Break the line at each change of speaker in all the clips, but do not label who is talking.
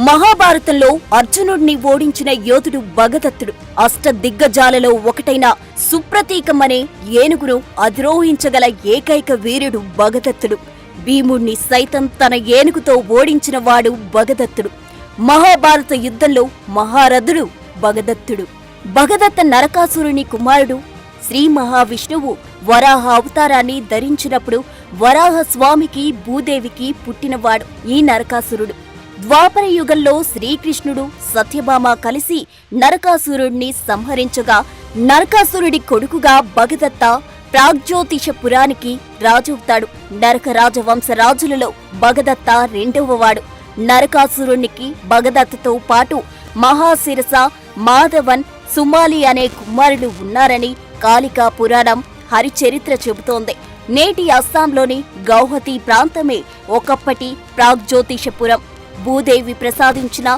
మహాభారతంలో అర్జునుడిని ఓడించిన యోధుడు భగదత్తుడు. అష్టదిగ్గజాలలో ఒకటైన సుప్రతీకమనే ఏనుగును అధిరోహించగల ఏకైక వీరుడు భగదత్తుడు. భీముణ్ణి సైతం తన ఏనుగుతో ఓడించిన వాడు భగదత్తుడు. మహాభారత యుద్ధంలో మహారథుడు భగదత్తుడు. భగదత్త నరకాసురుని కుమారుడు. శ్రీ మహావిష్ణువు వరాహ అవతారాన్ని ధరించినప్పుడు వరాహ స్వామికి భూదేవికి పుట్టినవాడు ఈ నరకాసురుడు. ద్వాపర యుగంలో శ్రీకృష్ణుడు సత్యభామ కలిసి నరకాసురుడిని సంహరించగా నరకాసురుడి కొడుకుగా భగదత్త ప్రాగ్జ్యోతిషపురానికి రాజవుతాడు. నరక రాజవంశ రాజులలో భగదత్త రెండవవాడు. నరకాసురునికి భగదత్తతో పాటు మహాశిరస, మాధవన్, సుమాలి అనే కుమారులు ఉన్నారని కాళికా పురాణం హరిచరిత్ర చెబుతోంది. నేటి అస్సాంలోని గౌహతి ప్రాంతమే ఒకప్పటి ప్రాగ్జ్యోతిషపురం. భూదేవి ప్రసాదించిన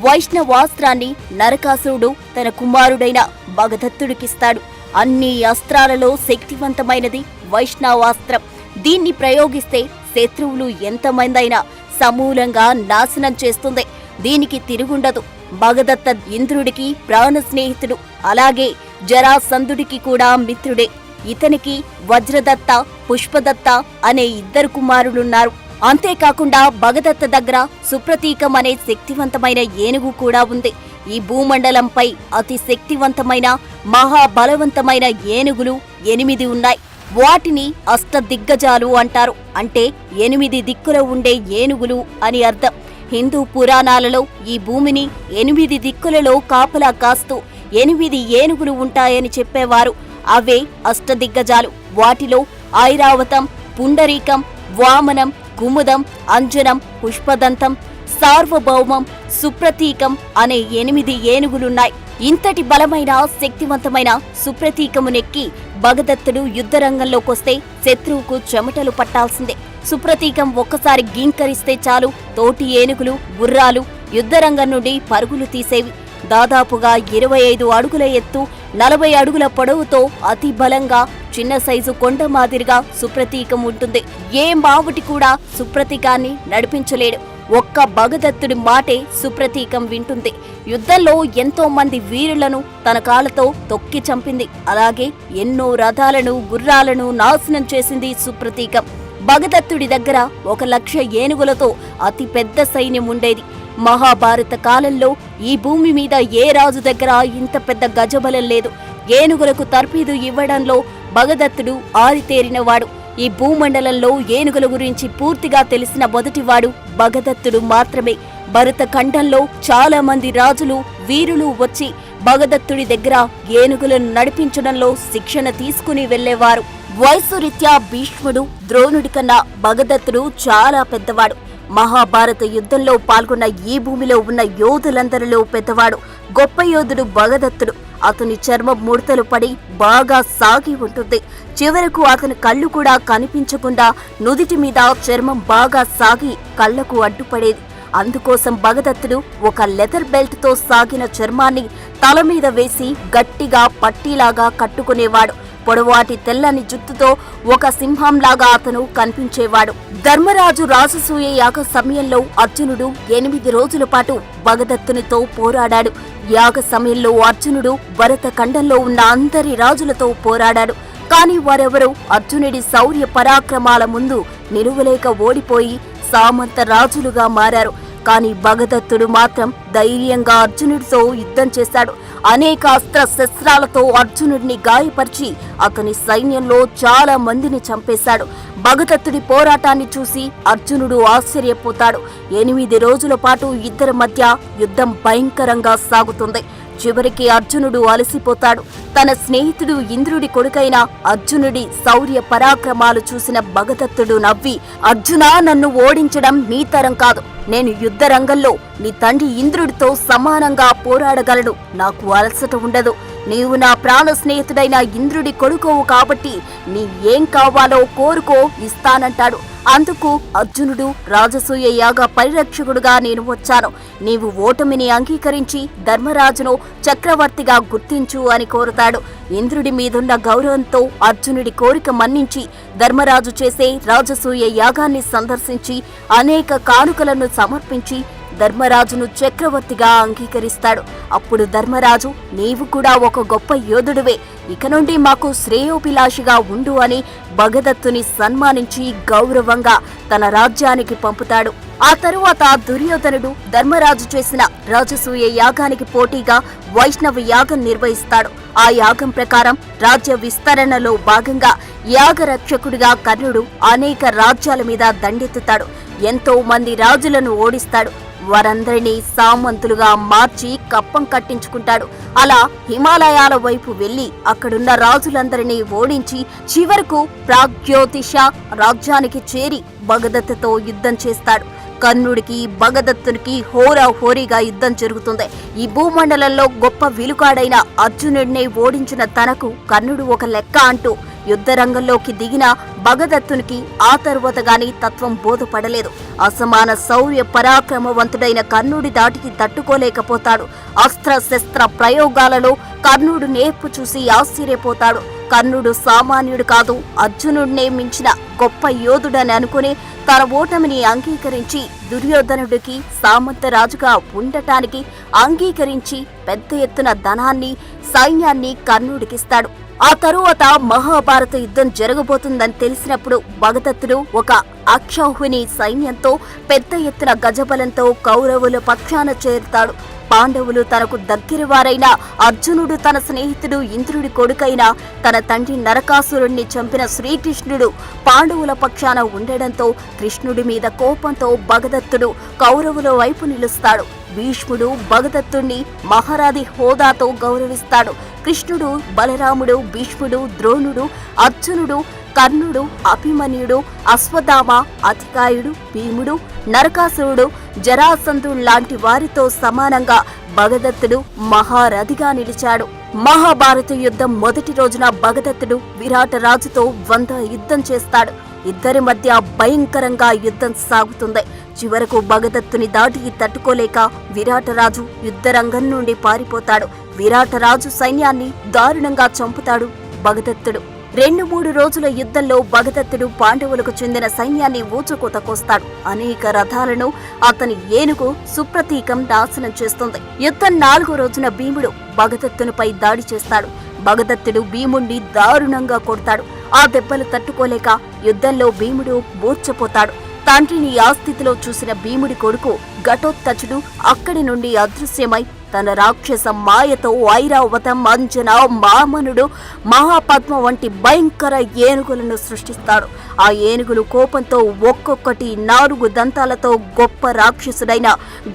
వైష్ణవాస్త్రాన్ని నరకాసురుడు తన కుమారుడైన భగదత్తుడికిస్తాడు. అన్ని అస్త్రాలలో శక్తివంతమైనది వైష్ణవాస్త్రం. దీన్ని ప్రయోగిస్తే శత్రువులు ఎంతమందైనా సమూలంగా నాశనం చేస్తుంది. దీనికి తిరుగుండదు. భగదత్త ఇంద్రుడికి ప్రాణ స్నేహితుడు, అలాగే జరాసంధుడికి కూడా మిత్రుడే. ఇతనికి వజ్రదత్త, పుష్పదత్త అనే ఇద్దరు కుమారులున్నారు. అంతేకాకుండా భగదత్త దగ్గర సుప్రతీకం అనే శక్తివంతమైన ఏనుగు కూడా ఉంది. ఈ భూమండలంపై అతి శక్తివంతమైన మహాబలవంతమైన ఏనుగులు 8 ఉన్నాయి. వాటిని అష్టదిగ్గజాలు అంటారు. అంటే 8 దిక్కుల ఉండే ఏనుగులు అని అర్థం. హిందూ పురాణాలలో ఈ భూమిని 8 దిక్కులలో కాపలా కాస్తూ 8 ఏనుగులు ఉంటాయని చెప్పేవారు. అవే అష్టదిగ్గజాలు. వాటిలో ఐరావతం, పుండరీకం, వామనం, కుముదం, అంజనం, పుష్పదంతం, సార్వభౌమం, సుప్రతీకం అనే 8 ఏనుగులున్నాయి. ఇంతటి బలమైన శక్తివంతమైన సుప్రతీకమునెక్కి భగదత్తుడు యుద్ధరంగంలోకొస్తే శత్రువుకు చెమటలు పట్టాల్సిందే. సుప్రతీకం ఒక్కసారి గీంకరిస్తే చాలు తోటి ఏనుగులు, గుర్రాలు యుద్ధరంగం నుండి పరుగులు తీసేవి. దాదాపుగా 25 అడుగుల ఎత్తు, 40 అడుగుల పొడవుతో అతి బలంగా చిన్న సైజు కొండ మాదిరిగా సుప్రతీకం ఉంటుంది. ఏ మావుటి కూడా సుప్రతీకాన్ని నడిపించలేడు. ఒక్క భగదత్తుడి మాటే సుప్రతీకం వింటుంది. యుద్ధంలో ఎంతో మంది వీరులను తన కాళ్లతో తొక్కి చంపింది. అలాగే ఎన్నో రథాలను, గుర్రాలను నాశనం చేసింది సుప్రతీకం. భగదత్తుడి దగ్గర 1,00,000 ఏనుగులతో అతి పెద్ద సైన్యం ఉండేది. మహాభారత కాలంలో ఈ భూమి మీద ఏ రాజు దగ్గర ఇంత పెద్ద గజబలం లేదు. ఏనుగులకు తర్ఫీదు ఇవ్వడంలో భగదత్తుడు ఆరితేరినవాడు. ఈ భూమండలంలో ఏనుగుల గురించి పూర్తిగా తెలిసిన మొదటివాడు భగదత్తుడు మాత్రమే. భరత ఖండంలో చాలా మంది రాజులు, వీరులు వచ్చి భగదత్తుడి దగ్గర ఏనుగులను నడిపించడంలో శిక్షణ తీసుకుని వెళ్లేవారు. వయస్సు రీత్యా భీష్ముడు, ద్రోణుడి కన్నా భగదత్తుడు చాలా పెద్దవాడు. మహాభారత యుద్ధంలో పాల్గొన్న ఈ భూమిలో ఉన్న యోధులందరిలో పెద్దవాడు, గొప్ప యోధుడు భగదత్తుడు. అతని చర్మం ముడతలు పడి బాగా సాగి ఉంటుంది. చివరకు అతని కళ్ళు కూడా కనిపించకుండా నుదిటి మీద చర్మం బాగా సాగి కళ్లకు అడ్డుపడేది. అందుకోసం భగదత్తుడు ఒక లెదర్ బెల్ట్ తో సాగిన చర్మాన్ని తల మీద వేసి గట్టిగా పట్టీలాగా కట్టుకునేవాడు. పొడవాటి తెల్లని జుత్తుతో ఒక సింహంలాగా అతను కనిపించేవాడు. ధర్మరాజు రాజసూయ యాగ సమయంలో అర్జునుడు 8 రోజుల పాటు భగదత్తునితో పోరాడాడు. యాగ సమయంలో అర్జునుడు భరత ఖండంలో ఉన్న అందరి రాజులతో పోరాడాడు. కాని వారెవరూ అర్జునుడి శౌర్య పరాక్రమాల ముందు నిలువలేక ఓడిపోయి సామంత రాజులుగా మారారు. కాని భగదత్తుడు మాత్రం ధైర్యంగా అర్జునుడితో యుద్ధం చేశాడు. అనేక అస్త్ర శస్త్రాలతో అర్జునుడిని గాయపరిచి అతని సైన్యంలో చాలా మందిని చంపేశాడు. భగదత్తుడి పోరాటాన్ని చూసి అర్జునుడు ఆశ్చర్యపోతాడు. 8 రోజుల పాటు ఇద్దరి మధ్య యుద్ధం భయంకరంగా సాగుతుంది. చివరికి అర్జునుడు అలసిపోతాడు. తన స్నేహితుడు ఇంద్రుడి కొడుకైన అర్జునుడి శౌర్య పరాక్రమాలు చూసిన భగదత్తుడు నవ్వి, అర్జునా, నన్ను ఓడించడం నీ తరం కాదు. నేను యుద్ధ రంగంలో నీ తండ్రి ఇంద్రుడితో సమానంగా పోరాడగలను. నాకు అలసట ఉండదు. నీవు నా ప్రాణ స్నేహితుడైన ఇంద్రుడి కొడుకోవు కాబట్టి నీ ఏం కావాలో కోరుకో, ఇస్తానంటాడు. అందుకు అర్జునుడు, రాజసూయ యాగ పరిరక్షకుడుగా నేను వచ్చాను. నీవు ఓటమిని అంగీకరించి ధర్మరాజును చక్రవర్తిగా గుర్తించు అని కోరుతాడు. ఇంద్రుడి మీదున్న గౌరవంతో అర్జునుడి కోరిక మన్నించి ధర్మరాజు చేసే రాజసూయ యాగాన్ని సందర్శించి అనేక కానుకలను సమర్పించి ధర్మరాజును చక్రవర్తిగా అంగీకరిస్తాడు. అప్పుడు ధర్మరాజు, నీవు కూడా ఒక గొప్ప యోధుడివే, ఇక నుండి మాకు శ్రేయోభిలాషిగా ఉండు అని భగదత్తుని సన్మానించి గౌరవంగా తన రాజ్యానికి పంపుతాడు. ఆ తరువాత దుర్యోధనుడు ధర్మరాజు చేసిన రాజసూయ యాగానికి పోటీగా వైష్ణవ యాగం నిర్వహిస్తాడు. ఆ యాగం ప్రకారం రాజ్య విస్తరణలో భాగంగా యాగరక్షకుడిగా కర్ణుడు అనేక రాజ్యాల మీద దండెత్తుతాడు. ఎంతో మంది రాజులను ఓడిస్తాడు. వారందరినీ సామంతులుగా మార్చి కప్పం కట్టించుకుంటాడు. అలా హిమాలయాల వైపు వెళ్లి అక్కడున్న రాజులందరినీ ఓడించి చివరకు ప్రాగ్జ్యోతిష రాజ్యానికి చేరి భగదత్తతో యుద్ధం చేస్తాడు. కర్ణుడికి భగదత్తునికి హోరాహోరీగా యుద్ధం జరుగుతుంది. ఈ భూమండలంలో గొప్ప విలుకాడైన అర్జునుడిని ఓడించిన తనకు కర్ణుడు ఒక లెక్క అంటూ యుద్ధరంగంలోకి దిగిన భగదత్తునికి ఆ తరువాత గాని తత్వం బోధపడలేదు. అసమాన శౌర్య పరాక్రమవంతుడైన కర్ణుడి దాటికి తట్టుకోలేకపోతాడు. అస్త్ర శస్త్ర ప్రయోగాలలో కర్ణుడు నేర్పు చూసి ఆశ్చర్యపోతాడు. కర్ణుడు సామాన్యుడు కాదు, అర్జునుడినే మించిన గొప్ప యోధుడని అనుకుని తన ఓటమిని అంగీకరించి దుర్యోధనుడికి సామంతరాజుగా ఉండటానికి అంగీకరించి పెద్ద ఎత్తున ధనాన్ని సైన్యాన్ని కర్ణుడికిస్తాడు. ఆ తరువాత మహాభారత యుద్ధం జరగబోతుందని తెలిసినప్పుడు భగదత్తుడు ఒక అక్షౌహిణి సైన్యంతో పెద్ద ఎత్తున గజబలంతో కౌరవుల పక్షాన చేరుతాడు. పాండవులు తనకు దగ్గరవారైన అర్జునుడు తన స్నేహితుడు ఇంద్రుడి కొడుకైన తన తండ్రి నరకాసురుణ్ణి చంపిన శ్రీకృష్ణుడు పాండవుల పక్షాన ఉండడంతో కృష్ణుడి మీద కోపంతో భగదత్తుడు కౌరవుల వైపు నిలుస్తాడు. భీష్ముడు భగదత్తుణ్ణి మహారాజి హోదాతో గౌరవిస్తాడు. కృష్ణుడు, బలరాముడు, భీష్ముడు, ద్రోణుడు, అర్జునుడు, కర్ణుడు, అభిమన్యుడు, అశ్వత్థామ, అతికాయుడు, భీముడు, నరకాసురుడు, జరాసంధుడు లాంటి వారితో సమానంగా భగదత్తుడు మహారథిగా నిలిచాడు. మహాభారత యుద్ధం మొదటి రోజున భగదత్తుడు విరాటరాజుతో 100 యుద్ధం చేస్తాడు. ఇద్దరి మధ్య భయంకరంగా యుద్ధం సాగుతుంది. చివరకు భగదత్తుని దాటికి తట్టుకోలేక విరాటరాజు యుద్ధరంగం నుండి పారిపోతాడు. విరాటరాజు సైన్యాన్ని దారుణంగా చంపుతాడు భగదత్తుడు. 2-3 రోజుల యుద్ధంలో భగదత్తుడు పాండవులకు చెందిన సైన్యాన్ని ఊచకోత కోస్తాడు. అనేక రథాలను అతని ఏనుగు సుప్రతీకం నాశనం చేస్తుంది. యుద్ధం 4వ రోజున భీముడు భగదత్తునిపై దాడి చేస్తాడు. భగదత్తుడు భీముణ్ణి దారుణంగా కొడతాడు. ఆ దెబ్బలు తట్టుకోలేక యుద్ధంలో భీముడు మూర్ఛపోతాడు. తండ్రిని ఆ స్థితిలో చూసిన భీముడి కొడుకు ఘటోత్కచుడు అక్కడి నుండి అదృశ్యమై తన రాక్షస మాయతో ఐరావతం, అంజన, మామనుడు, మహాపద్మ వంటి భయంకర ఏనుగులను సృష్టిస్తాడు. ఆ ఏనుగులు కోపంతో ఒక్కొక్కటి 4 దంతాలతో గొప్ప రాక్షసుడైన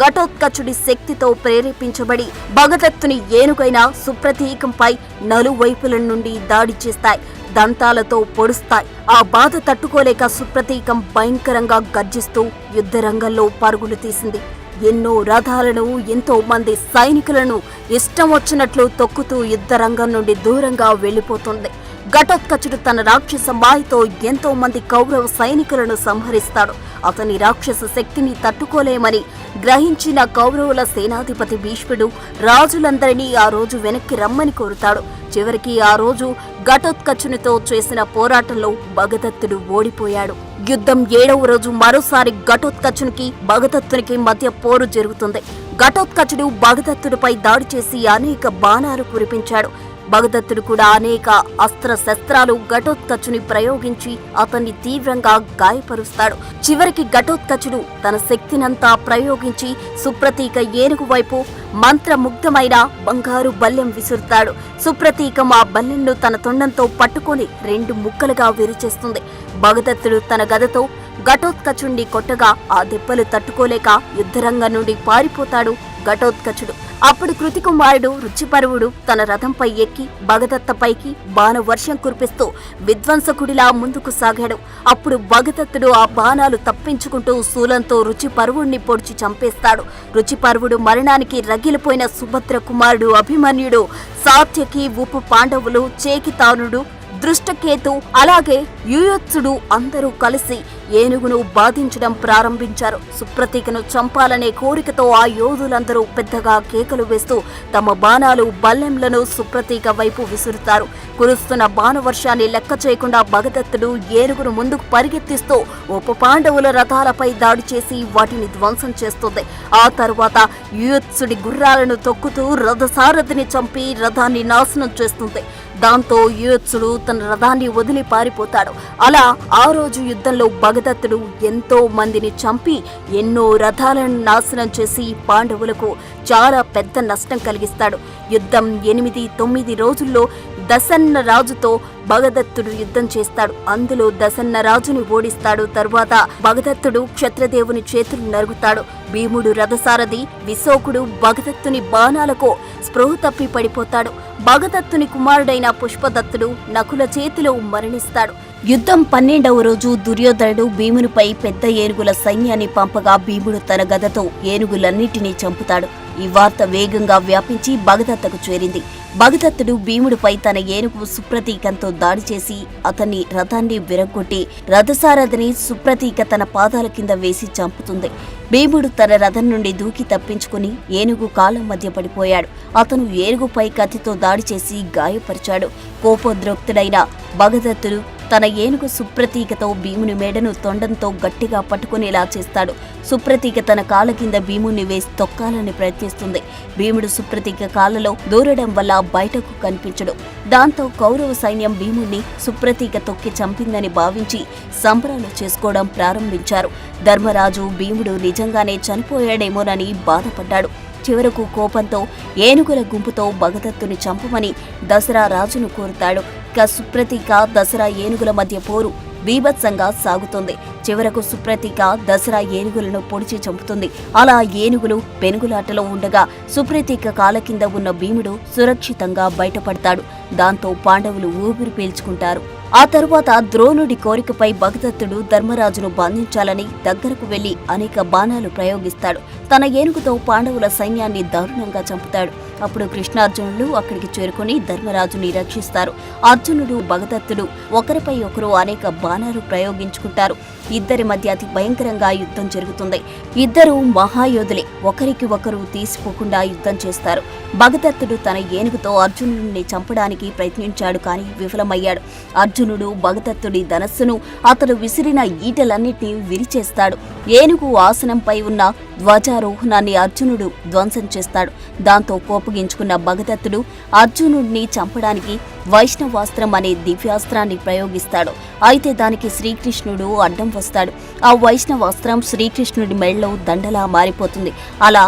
ఘటోత్కచుడి శక్తితో ప్రేరేపించబడి భగదత్తుని ఏనుగైన సుప్రతీకంపై నలువైపుల నుండి దాడి చేస్తాయి. దంతాలతో పొడుస్తాయి. ఆ బాధ తట్టుకోలేక సుప్రతీకం భయంకరంగా గర్జిస్తూ యుద్ధరంగంలో పరుగులు తీసింది. ఎన్నో రథాలను, ఎంతో మంది సైనికులను ఇష్టం వచ్చినట్లు తొక్కుతూ యుద్ధరంగం నుండి దూరంగా వెళ్లిపోతుంది. ఘటోత్కచుడు తన రాక్షస మాయతో ఎంతో మంది కౌరవ సైనికులను సంహరిస్తాడు. అతని రాక్షస శక్తిని తట్టుకోలేమని గ్రహించిన కౌరవుల సేనాధిపతి భీష్ముడు రాజులందరినీ ఆ రోజు వెనక్కి రమ్మని కోరుతాడు. చివరికి ఆ రోజు ఘటోత్కచునితో చేసిన పోరాటంలో భగదత్తుడు ఓడిపోయాడు. యుద్ధం 7వ రోజు మరోసారి ఘటోత్కచునికి భగదత్తునికి మధ్య పోరు జరుగుతుంది. ఘటోత్కచుడు భగదత్తుడిపై దాడి చేసి అనేక బాణాలు కురిపించాడు. భగదత్తుడు కూడా అనేక అస్త్ర శస్త్రాలు ఘటోత్కచుని ప్రయోగించి అతన్ని తీవ్రంగా గాయపరుస్తాడు. చివరికి ఘటోత్కచుడు తన శక్తినంతా ప్రయోగించి సుప్రతీక ఏనుగు వైపు మంత్రముగ్ధమైన బంగారు బల్లెం విసురుతాడు. సుప్రతీకం ఆ బల్లెంను తన తొండంతో పట్టుకొని 2 ముక్కలుగా విరిచేస్తుంది. భగదత్తుడు తన గదతో ఘటోత్కచుణ్ణి కొట్టగా ఆ దెబ్బలు తట్టుకోలేక యుద్ధరంగం నుండి పారిపోతాడు ఘటోత్కచుడు. అప్పుడు కృతికుమారుడు రుచిపర్వుడు తన రథంపై ఎక్కి భగదత్తపైకి బాణవర్షం కురిపిస్తూ విధ్వంసకుడిలా ముందుకు సాగాడు. అప్పుడు భగదత్తుడు ఆ బాణాలు తప్పించుకుంటూ శూలంతో రుచిపర్వుణ్ణి పొడిచి చంపేస్తాడు. రుచిపర్వుడు మరణానికి రగిలిపోయిన సుభద్ర కుమారుడు అభిమన్యుడు, సాత్యకి, ఉప పాండవులు, చేకితానుడు, దృష్టకేతు, అలాగే యుయోత్సుడు అందరూ కలిసి ఏనుగును బాధించడం ప్రారంభించారు. సుప్రతీకను చంపాలనే కోరికతో ఆ యోధులందరూ పెద్దగా కేకలు వేస్తూ తమ బాణాలు బల్లెంలను సుప్రతీక వైపు విసురుతారు. కురుస్తున్న బాణవర్షాన్ని లెక్క చేయకుండా భగదత్తుడు ఏనుగును ముందుకు పరిగెత్తిస్తూ ఉప పాండవుల రథాలపై దాడి చేసి వాటిని ధ్వంసం చేస్తుంది. ఆ తరువాత యూత్సుడి గుర్రాలను తొక్కుతూ రథసారథిని చంపి రథాన్ని నాశనం చేస్తుంది. దాంతో యూత్సుడు తన రథాన్ని వదిలి పారిపోతాడు. అలా ఆ రోజు యుద్ధంలో భగదత్తుడు ఎంతో మందిని చంపి ఎన్నో రథాలను నాశనం చేసి పాండవులకు చాలా పెద్ద నష్టం కలిగిస్తాడు. యుద్ధం 8-9 రోజుల్లో దసన్న రాజుతో భగదత్తుడు యుద్ధం చేస్తాడు. అందులో దసన్న రాజుని ఓడిస్తాడు. తరువాత భగదత్తుడు క్షత్రదేవుని చేతులు నరుగుతాడు. భీముడు రథసారథి విశోకుడు భగదత్తుని బాణాలకు స్పృహ తప్పి పడిపోతాడు. భగదత్తుని కుమారుడైన పుష్పదత్తుడు నకుల చేతిలో మరణిస్తాడు. యుద్ధం 12వ రోజు దుర్యోధనుడు భీమునిపై పెద్ద ఏనుగుల సైన్యాన్ని పంపగా భీముడు తన గదతో ఏనుగులన్నిటినీ చంపుతాడు. ఈ వార్త వేగంగా వ్యాపించి భగదత్తకు చేరింది. భగదత్తుడు భీముడిపై తన ఏనుగు సుప్రతీకంతో దాడి చేసి అతన్ని రథాన్ని విరగొట్టి రథసారథిని సుప్రతీక తన పాదాల కింద వేసి చంపుతుంది. భీముడు తన రథం నుండి దూకి తప్పించుకుని ఏనుగు కాళ్ళ మధ్య పడిపోయాడు. అతను ఏనుగుపై కత్తితో దాడి చేసి గాయపరిచాడు. కోపోద్రిక్తుడైన భగదత్తుడు తన ఏనుగు సుప్రతీకతో భీముని మెడను తొండంతో గట్టిగా పట్టుకునేలా చేస్తాడు. సుప్రతీక తన కాళ్ళ కింద భీముని వేసి తొక్కాలని ప్రయత్నిస్తుంది. భీముడు సుప్రతీక కాళ్ళలో దూరడం వల్ల బయటకు కనిపించడు. దాంతో కౌరవ సైన్యం భీముణ్ణి సుప్రతీక తొక్కి చంపిందని భావించి సంబరాలు చేసుకోవడం ప్రారంభించారు. ధర్మరాజు భీముడు నిజంగానే చనిపోయాడేమోనని బాధపడ్డాడు. చివరకు కోపంతో ఏనుగుల గుంపుతో భగదత్తుని చంపమని దసరా రాజును కోరుతాడు. ఇక సుప్రతీక దసరా ఏనుగుల మధ్య పోరు బీభత్సంగా సాగుతుంది. చివరకు సుప్రతీక దసరా ఏనుగులను పొడిచి చంపుతుంది. అలా ఏనుగులు పెనుగులాటలో ఉండగా సుప్రతీక కాళ్ళ కింద ఉన్న భీముడు సురక్షితంగా బయటపడతాడు. దాంతో పాండవులు ఊపిరి పీల్చుకుంటారు. ఆ తరువాత ద్రోణుడి కోరికపై భగదత్తుడు ధర్మరాజును బంధించాలని దగ్గరకు వెళ్లి అనేక బాణాలు ప్రయోగిస్తాడు. తన ఏనుగుతో పాండవుల సైన్యాన్ని దారుణంగా చంపుతాడు. అప్పుడు కృష్ణార్జునులు అక్కడికి చేరుకుని ధర్మరాజుని రక్షిస్తారు. అర్జునుడు భగదత్తుడు ఒకరిపై ఒకరు అనేక బాణాలు ప్రయోగించుకుంటారు. ఇద్దరి మధ్య అతి భయంకరంగా యుద్ధం జరుగుతుంది. ఇద్దరు మహాయోధులే, ఒకరికి ఒకరు తీసిపోకుండా యుద్ధం చేస్తారు. భగదత్తుడు తన ఏనుగుతో అర్జునుడిని చంపడానికి ప్రయత్నించాడు, కానీ విఫలమయ్యాడు. అర్జునుడు భగదత్తుడి ధనస్సును అతడు విసిరిన ఈటలన్నిటినీ విరిచేస్తాడు. ఏనుగు ఆసనంపై ఉన్న ధ్వజారోహణాన్ని అర్జునుడు ధ్వంసం చేస్తాడు. దాంతో కోపగించుకున్న భగదత్తుడు అర్జునుడిని చంపడానికి వైష్ణవాస్త్రం అనే దివ్యాస్త్రాన్ని ప్రయోగిస్తాడు. అయితే దానికి శ్రీకృష్ణుడు అడ్డం వస్తాడు. ఆ వైష్ణవాస్త్రం శ్రీకృష్ణుడి మెడలో దండలా మారిపోతుంది. అలా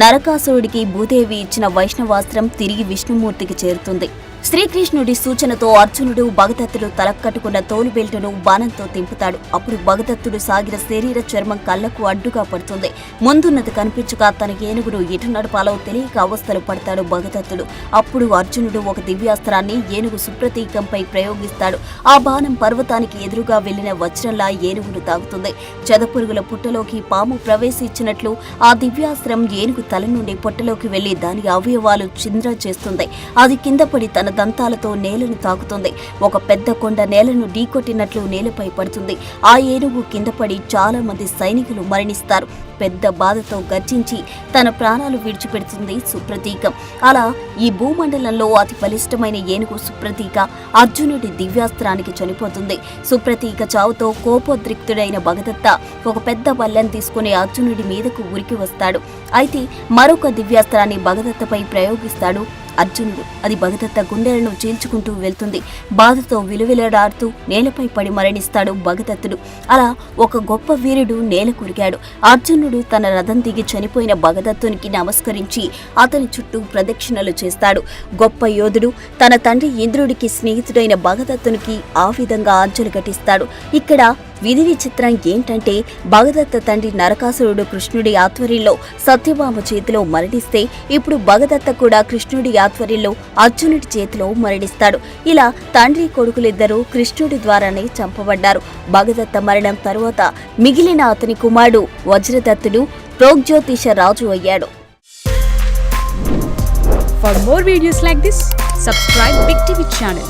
నరకాసురుడికి భూదేవి ఇచ్చిన వైష్ణవాస్త్రం తిరిగి విష్ణుమూర్తికి చేరుతుంది. శ్రీకృష్ణుడి సూచనతో అర్జునుడు భగదత్తుడు తలకట్టుకున్న తోలు బెల్టును బాణంతో తింపుతాడు. అప్పుడు భగదత్తుడు సాగిన శరీర చర్మం కళ్లకు అడ్డుగా పడుతుంది. ముందున్నది కనిపించక తన ఏనుగును ఎటు నడపాలో తెలియక అవస్థలు పడతాడు భగదత్తుడు. అప్పుడు అర్జునుడు ఒక దివ్యాస్త్రాన్ని ఏనుగు సుప్రతీకంపై ప్రయోగిస్తాడు. ఆ బాణం పర్వతానికి ఎదురుగా వెళ్లిన వజ్రంలా ఏనుగును తాగుతుంది. చెదపురుగుల పుట్టలోకి పాము ప్రవేశించినట్లు ఆ దివ్యాస్త్రం ఏనుగు తల నుండి పొట్టలోకి వెళ్లి దాని అవయవాలు చింద్ర చేస్తుంది. అది కింద పడి తన దంతాలతో నేలను తాకుతుంది. ఒక పెద్ద కొండ నేలను ఢీకొట్టినట్లు నేలపై పడుతుంది. ఆ ఏనుగు కింద పడి చాలా మంది సైనికులు మరణిస్తారు. పెద్ద బాధతో గర్జించి తన ప్రాణాలు విడిచిపెడుతుంది సుప్రతీకం. అలా ఈ భూమండలంలో అతి బలిష్టమైన ఏనుగు సుప్రతీక అర్జునుడి దివ్యాస్త్రానికి చనిపోతుంది. సుప్రతీక చావుతో కోపోద్రిక్తుడైన భగదత్త ఒక పెద్ద బల్లెం తీసుకుని అర్జునుడి మీదకు ఉరికి వస్తాడు. అయితే మరొక దివ్యాస్త్రాన్ని భగదత్తపై ప్రయోగిస్తాడు అర్జునుడు. అది భగదత్త గుండెలను చీల్చుకుంటూ వెళ్తుంది. బాధతో విలువిలడాడుతూ నేలపై పడి మరణిస్తాడు భగదత్తుడు. అలా ఒక గొప్ప వీరుడు నేల కురిగాడు. అర్జునుడు తన రథం దిగి చనిపోయిన భగదత్తునికి నమస్కరించి అతని చుట్టూ ప్రదక్షిణలు చేస్తాడు. గొప్ప యోధుడు తన తండ్రి ఇంద్రుడికి స్నేహితుడైన భగదత్తునికి ఆ విధంగా అంజలి ఘటిస్తాడు. ఇక్కడ విధి విచిత్రం ఏంటంటే భగదత్త తండ్రి నరకాసురుడు కృష్ణుడి ఆధ్వర్యంలో సత్యభామ చేతిలో మరణిస్తే ఇప్పుడు భగదత్త కూడా కృష్ణుడి ఆధ్వర్యంలో అర్జునుడి చేతిలో మరణిస్తాడు. ఇలా తండ్రి కొడుకులిద్దరూ కృష్ణుడి ద్వారానే చంపబడ్డారు. భగదత్త మరణం తరువాత మిగిలిన అతని కుమారుడు వజ్రదత్తుడు ప్రోగ్జ్యోతిష రాజు అయ్యాడు.
For more videos like this, subscribe Big TV channel.